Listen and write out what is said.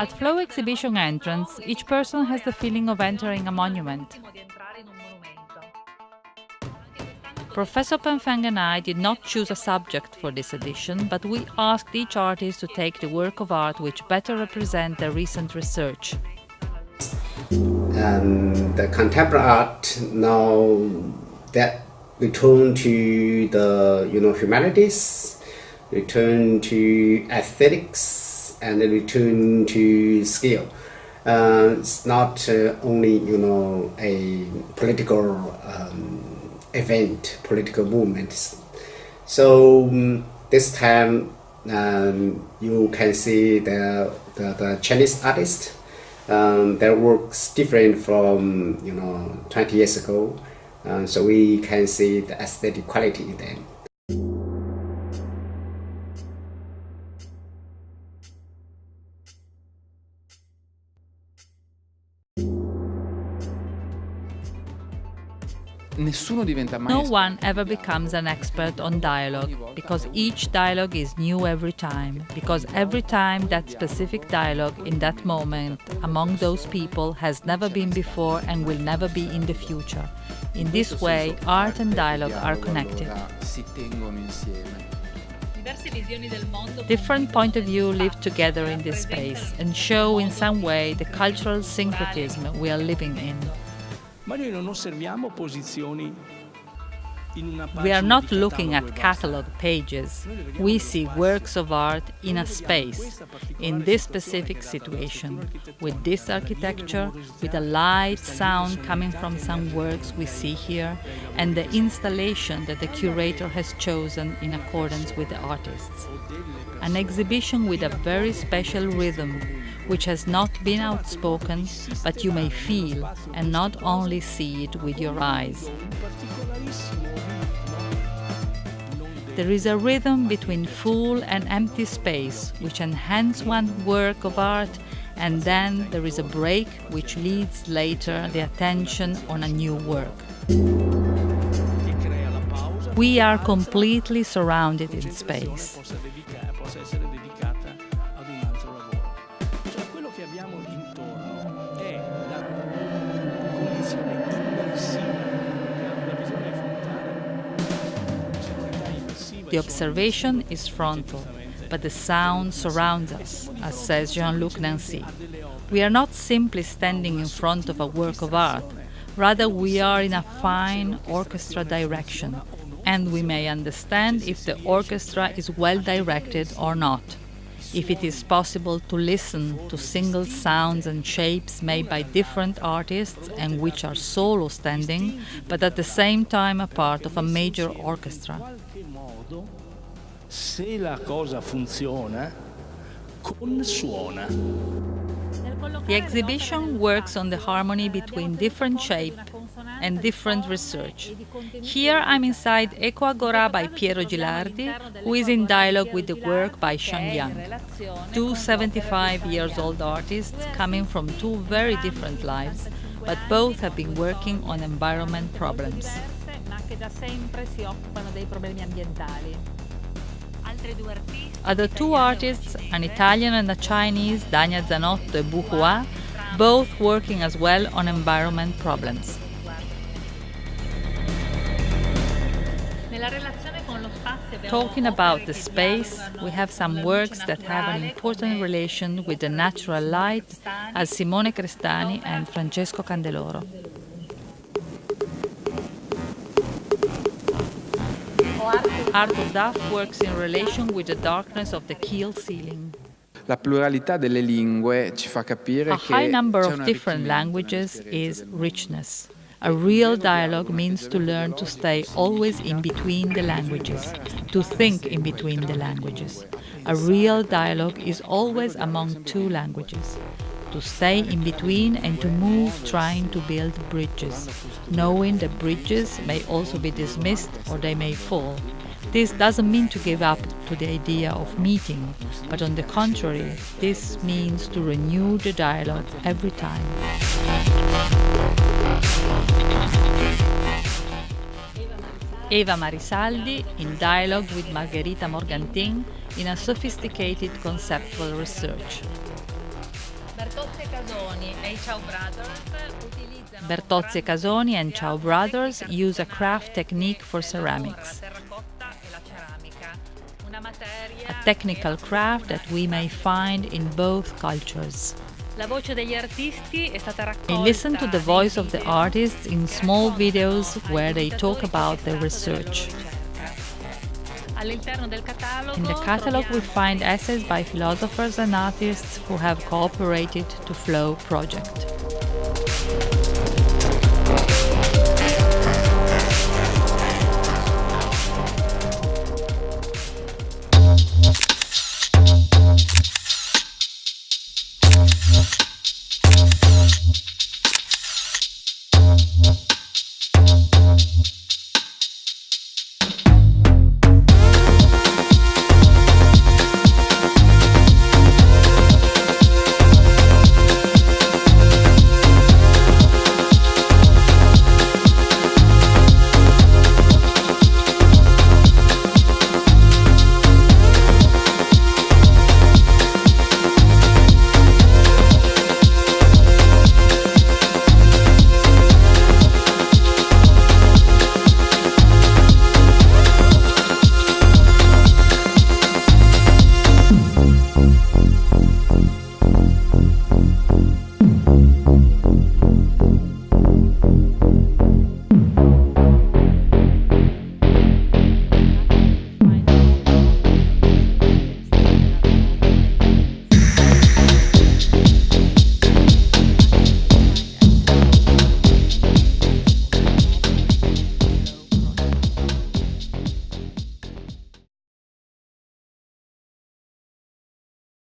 At Flow exhibition entrance, each person has the feeling of entering a monument. Professor Peng and I did not choose a subject for this edition, but we asked each artist to take the work of art which better represent their recent research. The contemporary art now that return to the humanities, return to aesthetics, and return to skill. It's not only a political event, political movements. So this time you can see the Chinese artists. Their works different from 20 years ago, so we can see the aesthetic quality in them. No one ever becomes an expert on dialogue, because each dialogue is new every time, because every time that specific dialogue in that moment among those people has never been before and will never be in the future. In this way, art and dialogue are connected. Different point of view live together in this space and show in some way the cultural syncretism we are living in. We are not looking at catalog pages. We see works of art in a space, in this specific situation, with this architecture, with a light sound coming from some works we see here, and the installation that the curator has chosen in accordance with the artists. An exhibition with a very special rhythm, which has not been outspoken, but you may feel and not only see it with your eyes. There is a rhythm between full and empty space, which enhances one work of art, and then there is a break which leads later the attention on a new work. We are completely surrounded in space. The observation is frontal, but the sound surrounds us, as says Jean-Luc Nancy. We are not simply standing in front of a work of art, rather we are in a fine orchestra direction, and we may understand if the orchestra is well directed or not, if it is possible to listen to single sounds and shapes made by different artists and which are solo standing, but at the same time a part of a major orchestra. Se la cosa funziona, suona. The exhibition works on the harmony between different shape and different research. Here I'm inside Eco Agora by Piero Gilardi, who is in dialogue with the work by Shang Yang, two 75-years-old artists coming from two very different lives, but both have been working on environment problems. Other two artists, an Italian and a Chinese, Dania Zanotto and Bu Hua, both working as well on environment problems. Talking about the space, we have some works that have an important relation with the natural light, as Simone Crestani and Francesco Candeloro. Art of Duff works in relation with the darkness of the keel ceiling. La pluralità delle lingue ci fa capire A che high number c'è of un different arricchimento, languages un'esperienza is richness. A real dialogue means to learn to stay always in between the languages, to think in between the languages. A real dialogue is always among two languages. To stay in between and to move trying to build bridges, knowing that bridges may also be dismissed or they may fall. This doesn't mean to give up to the idea of meeting, but on the contrary, this means to renew the dialogue every time. Eva Marisaldi in dialogue with Margherita Morgantin in a sophisticated conceptual research. Bertozzi e Casoni and Ciao Brothers use a craft technique for ceramics, a technical craft that we may find in both cultures. I listen to the voice of the artists in small videos where they talk about their research. In the catalog we find essays by philosophers and artists who have cooperated to Flow project.